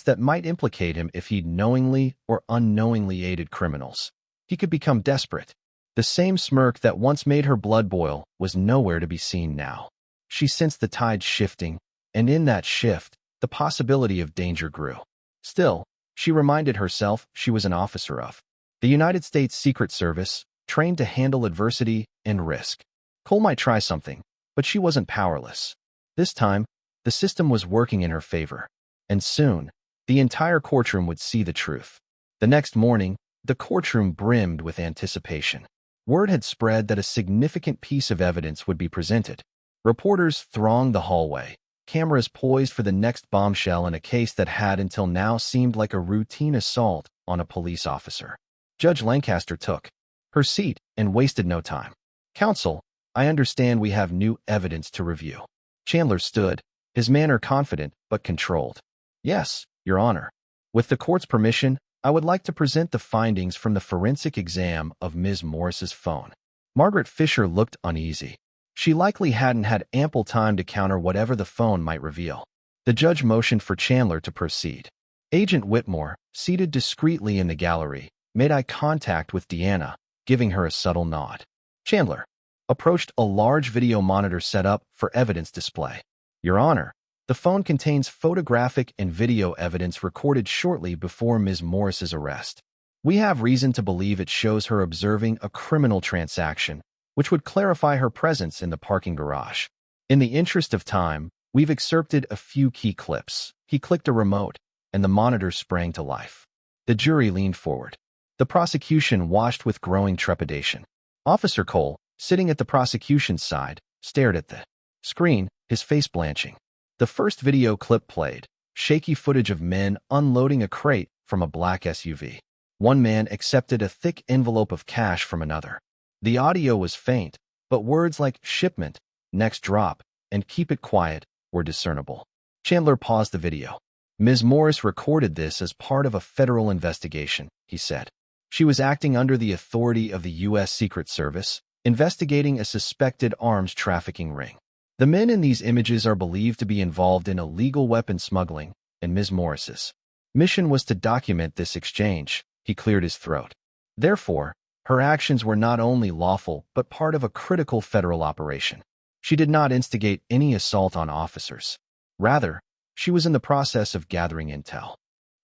that might implicate him if he'd knowingly or unknowingly aided criminals, he could become desperate. The same smirk that once made her blood boil was nowhere to be seen now. She sensed the tide shifting, and in that shift, the possibility of danger grew. Still, she reminded herself she was an officer of the United States Secret Service, trained to handle adversity and risk. Cole might try something, but she wasn't powerless. This time, the system was working in her favor. And soon, the entire courtroom would see the truth. The next morning, the courtroom brimmed with anticipation. Word had spread that a significant piece of evidence would be presented. Reporters thronged the hallway, cameras poised for the next bombshell in a case that had until now seemed like a routine assault on a police officer. Judge Lancaster took her seat and wasted no time. Counsel, I understand we have new evidence to review. Chandler stood, his manner confident but controlled. Yes, Your Honor. With the court's permission, I would like to present the findings from the forensic exam of Ms. Morris's phone. Margaret Fisher looked uneasy. She likely hadn't had ample time to counter whatever the phone might reveal. The judge motioned for Chandler to proceed. Agent Whitmore, seated discreetly in the gallery, made eye contact with Deanna, giving her a subtle nod. Chandler approached a large video monitor set up for evidence display. Your Honor, the phone contains photographic and video evidence recorded shortly before Ms. Morris's arrest. We have reason to believe it shows her observing a criminal transaction, which would clarify her presence in the parking garage. In the interest of time, we've excerpted a few key clips. He clicked a remote, and the monitor sprang to life. The jury leaned forward. The prosecution watched with growing trepidation. Officer Cole, sitting at the prosecution's side, stared at the screen, his face blanching. The first video clip played, shaky footage of men unloading a crate from a black SUV. One man accepted a thick envelope of cash from another. The audio was faint, but words like shipment, next drop, and keep it quiet were discernible. Chandler paused the video. Ms. Morris recorded this as part of a federal investigation, he said. She was acting under the authority of the U.S. Secret Service, investigating a suspected arms trafficking ring. The men in these images are believed to be involved in illegal weapon smuggling, and Ms. Morris's mission was to document this exchange. He cleared his throat. Therefore, her actions were not only lawful but part of a critical federal operation. She did not instigate any assault on officers. Rather, she was in the process of gathering intel.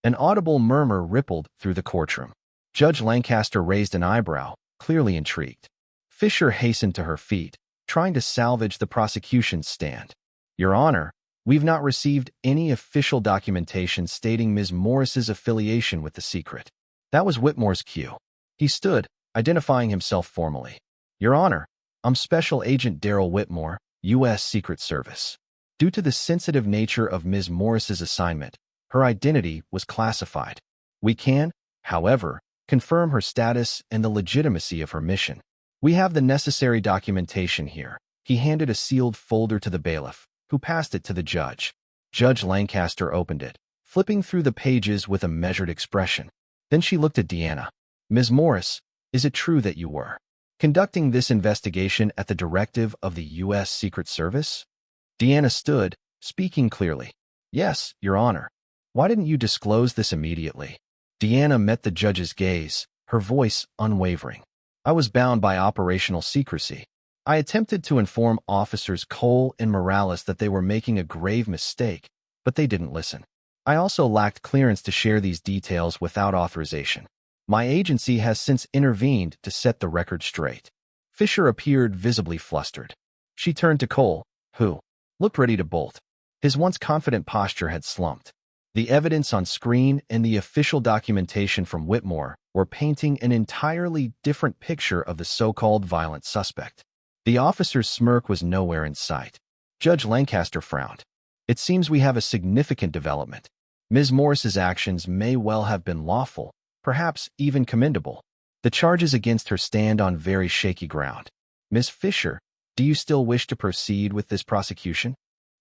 An audible murmur rippled through the courtroom. Judge Lancaster raised an eyebrow, clearly intrigued. Fisher hastened to her feet, trying to salvage the prosecution's stand. Your Honor, we've not received any official documentation stating Ms. Morris's affiliation with the secret. That was Whitmore's cue. He stood, identifying himself formally. Your Honor, I'm Special Agent Daryl Whitmore, U.S. Secret Service. Due to the sensitive nature of Ms. Morris's assignment, her identity was classified. We can, however, confirm her status and the legitimacy of her mission. We have the necessary documentation here. He handed a sealed folder to the bailiff, who passed it to the judge. Judge Lancaster opened it, flipping through the pages with a measured expression. Then she looked at Deanna. Ms. Morris, is it true that you were conducting this investigation at the directive of the U.S. Secret Service? Deanna stood, speaking clearly. Yes, Your Honor. Why didn't you disclose this immediately? Deanna met the judge's gaze, her voice unwavering. I was bound by operational secrecy. I attempted to inform Officers Cole and Morales that they were making a grave mistake, but they didn't listen. I also lacked clearance to share these details without authorization. My agency has since intervened to set the record straight. Fisher appeared visibly flustered. She turned to Cole, who looked ready to bolt. His once confident posture had slumped. The evidence on screen and the official documentation from Whitmore were painting an entirely different picture of the so-called violent suspect. The officer's smirk was nowhere in sight. Judge Lancaster frowned. It seems we have a significant development. Ms. Morris's actions may well have been lawful, perhaps even commendable. The charges against her stand on very shaky ground. Ms. Fisher, do you still wish to proceed with this prosecution?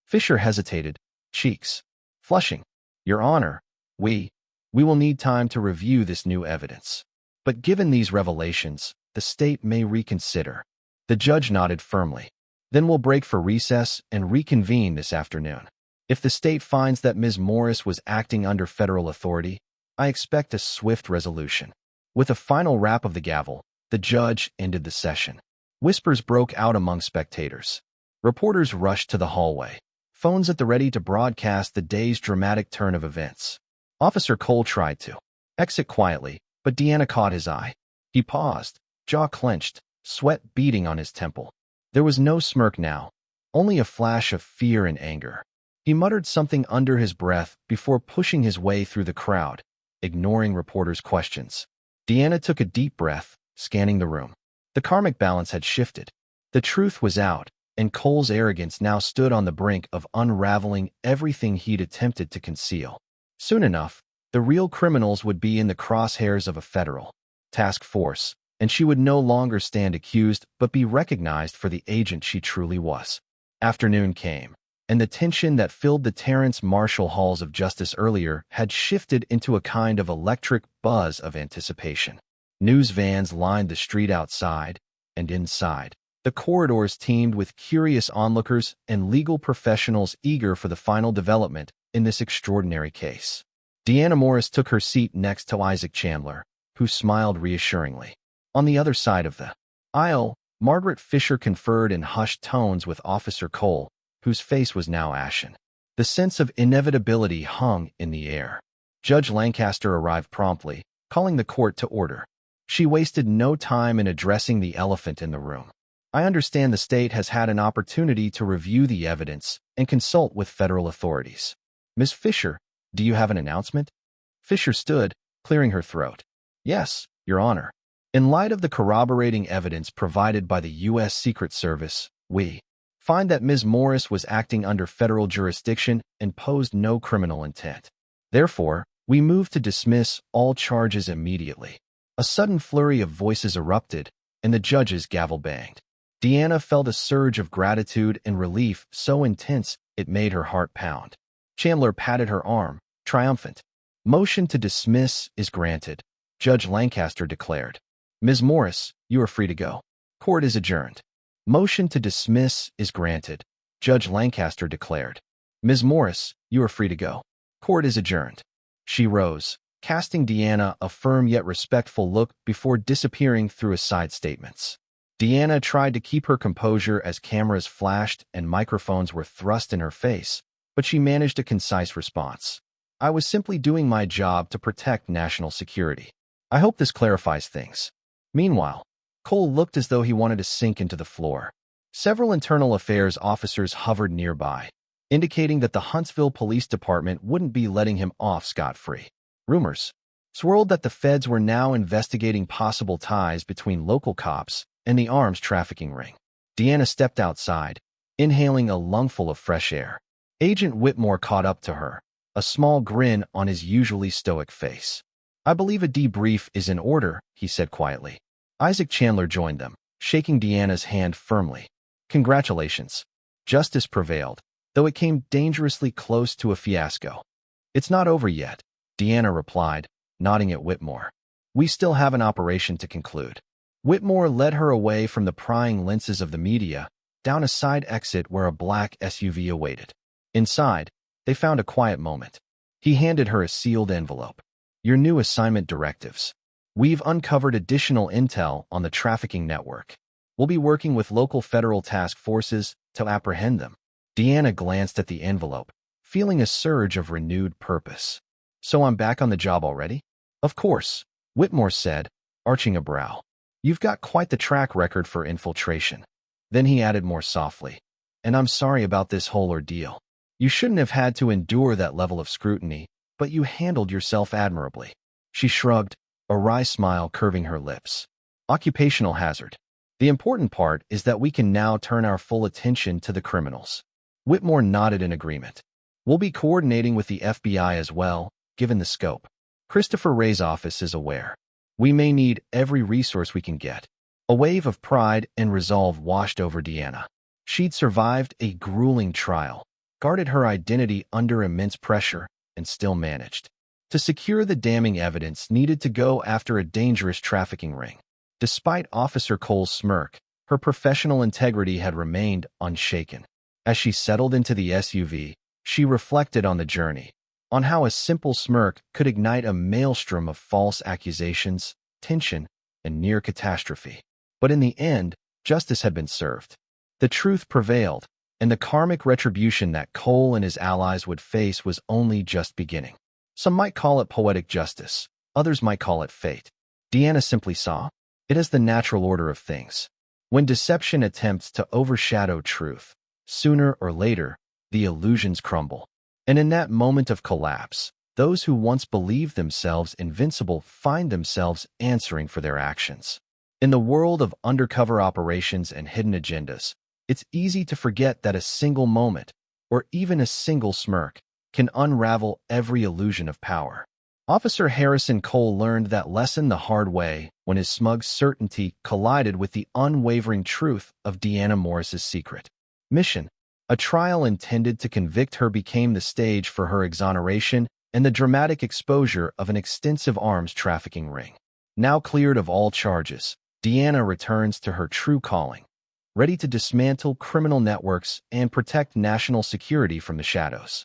Fisher hesitated, cheeks flushing. Your Honor, we will need time to review this new evidence. But given these revelations, the state may reconsider. The judge nodded firmly. Then we'll break for recess and reconvene this afternoon. If the state finds that Ms. Morris was acting under federal authority, I expect a swift resolution. With a final rap of the gavel, the judge ended the session. Whispers broke out among spectators. Reporters rushed to the hallway, phones at the ready to broadcast the day's dramatic turn of events. Officer Cole tried to exit quietly, but Deanna caught his eye. He paused, jaw clenched, sweat beading on his temple. There was no smirk now, only a flash of fear and anger. He muttered something under his breath before pushing his way through the crowd, ignoring reporters' questions. Deanna took a deep breath, scanning the room. The karmic balance had shifted. The truth was out, and Cole's arrogance now stood on the brink of unraveling everything he'd attempted to conceal. Soon enough, the real criminals would be in the crosshairs of a federal task force, and she would no longer stand accused but be recognized for the agent she truly was. Afternoon came, and the tension that filled the Terrence Marshall halls of justice earlier had shifted into a kind of electric buzz of anticipation. News vans lined the street outside, and inside, the corridors teemed with curious onlookers and legal professionals eager for the final development in this extraordinary case. Deanna Morris took her seat next to Isaac Chandler, who smiled reassuringly. On the other side of the aisle, Margaret Fisher conferred in hushed tones with Officer Cole, whose face was now ashen. The sense of inevitability hung in the air. Judge Lancaster arrived promptly, calling the court to order. She wasted no time in addressing the elephant in the room. I understand the state has had an opportunity to review the evidence and consult with federal authorities. Ms. Fisher, do you have an announcement? Fisher stood, clearing her throat. Yes, Your Honor. In light of the corroborating evidence provided by the U.S. Secret Service, we find that Ms. Morris was acting under federal jurisdiction and posed no criminal intent. Therefore, we move to dismiss all charges immediately. A sudden flurry of voices erupted, and the judge's gavel banged. Deanna felt a surge of gratitude and relief so intense it made her heart pound. Chandler patted her arm, triumphant. Motion to dismiss is granted, Judge Lancaster declared. Ms. Morris, you are free to go. Court is adjourned. Motion to dismiss is granted, Judge Lancaster declared. Ms. Morris, you are free to go. Court is adjourned. She rose, casting Deanna a firm yet respectful look before disappearing through his side statements. Deanna tried to keep her composure as cameras flashed and microphones were thrust in her face, but she managed a concise response. I was simply doing my job to protect national security. I hope this clarifies things. Meanwhile, Cole looked as though he wanted to sink into the floor. Several internal affairs officers hovered nearby, indicating that the Huntsville Police Department wouldn't be letting him off scot-free. Rumors swirled that the feds were now investigating possible ties between local cops and the arms trafficking ring. Deanna stepped outside, inhaling a lungful of fresh air. Agent Whitmore caught up to her, a small grin on his usually stoic face. I believe a debrief is in order, he said quietly. Isaac Chandler joined them, shaking Deanna's hand firmly. Congratulations. Justice prevailed, though it came dangerously close to a fiasco. It's not over yet, Deanna replied, nodding at Whitmore. We still have an operation to conclude. Whitmore led her away from the prying lenses of the media, down a side exit where a black SUV awaited. Inside, they found a quiet moment. He handed her a sealed envelope. Your new assignment directives. We've uncovered additional intel on the trafficking network. We'll be working with local federal task forces to apprehend them. Deanna glanced at the envelope, feeling a surge of renewed purpose. So I'm back on the job already? Of course, Whitmore said, arching a brow. You've got quite the track record for infiltration. Then he added more softly, and I'm sorry about this whole ordeal. You shouldn't have had to endure that level of scrutiny, but you handled yourself admirably. She shrugged, a wry smile curving her lips. Occupational hazard. The important part is that we can now turn our full attention to the criminals. Whitmore nodded in agreement. We'll be coordinating with the FBI as well, given the scope. Christopher Wray's office is aware. We may need every resource we can get. A wave of pride and resolve washed over Deanna. She'd survived a grueling trial, guarded her identity under immense pressure, and still managed to secure the damning evidence needed to go after a dangerous trafficking ring. Despite Officer Cole's smirk, her professional integrity had remained unshaken. As she settled into the SUV, she reflected on the journey, on how a simple smirk could ignite a maelstrom of false accusations, tension, and near catastrophe. But in the end, justice had been served. The truth prevailed, and the karmic retribution that Cole and his allies would face was only just beginning. Some might call it poetic justice, others might call it fate. Deanna simply saw it as the natural order of things. When deception attempts to overshadow truth, sooner or later, the illusions crumble. And in that moment of collapse, those who once believed themselves invincible find themselves answering for their actions. In the world of undercover operations and hidden agendas, it's easy to forget that a single moment, or even a single smirk, can unravel every illusion of power. Officer Harrison Cole learned that lesson the hard way when his smug certainty collided with the unwavering truth of Deanna Morris's secret mission. A trial intended to convict her became the stage for her exoneration and the dramatic exposure of an extensive arms trafficking ring. Now cleared of all charges, Deanna returns to her true calling, ready to dismantle criminal networks and protect national security from the shadows.